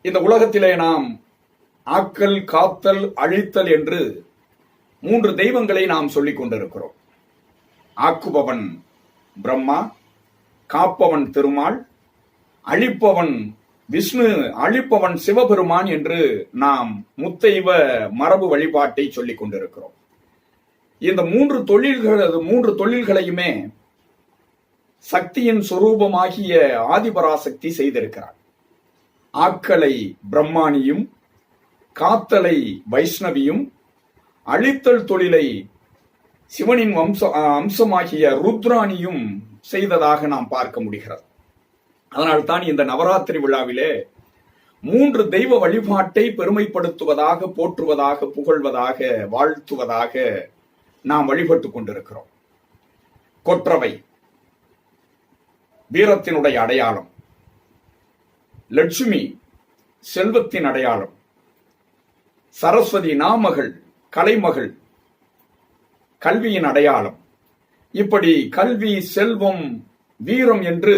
இந்த உலகத்திலே நாம் ஆக்கல், காத்தல், அழித்தல் என்று 3 தெய்வங்களை நாம் சொல்லிக் கொண்டிருக்கிறோம். ஆக்குபவன் பிரம்மா, காப்பவன் திருமால், அழிப்பவன் விஷ்ணு, அழிப்பவன் சிவபெருமான் என்று நாம் முத்தெய்வ மரபு வழிபாட்டை சொல்லிக் கொண்டிருக்கிறோம். இந்த 3 தொழில்களையுமே சக்தியின் சொரூபமாகிய ஆதிபராசக்தி செய்திருக்கிறார். ஆக்கலை பிரம்மானியும், காத்தலை வைஷ்ணவியும், அழித்தல் தொழிலை சிவனின் அம்சமாகிய ருத்ராணியும் செய்ததாக நாம் பார்க்க முடிகிறது. அதனால்தான் இந்த நவராத்திரி விழாவிலே 3 தெய்வ வழிபாட்டை பெருமைப்படுத்துவதாக, போற்றுவதாக, புகழ்வதாக, வாழ்த்துவதாக நாம் வழிபட்டுக் கொண்டிருக்கிறோம். கொற்றவை வீரத்தினுடைய அடையாளம், லட்சுமி செல்வத்தின் அடையாளம், சரஸ்வதி நாமகள் கலைமகள் கல்வியின் அடையாளம். இப்படி கல்வி, செல்வம், வீரம் என்று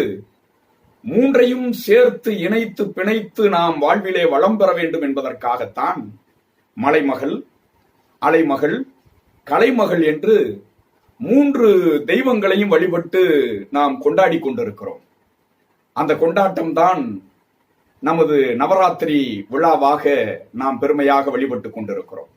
3ஐயும் சேர்த்து இணைத்து பிணைத்து நாம் வாழ்விலே வளம் பெற வேண்டும் என்பதற்காகத்தான் மலைமகள், அலைமகள், கலைமகள் என்று 3 தெய்வங்களையும் வழிபட்டு நாம் கொண்டாடி கொண்டிருக்கிறோம். அந்த கொண்டாட்டம்தான் நமது நவராத்திரி விழாவாக நாம் பெருமையாக வழிபட்டுக் கொண்டிருக்கிறோம்.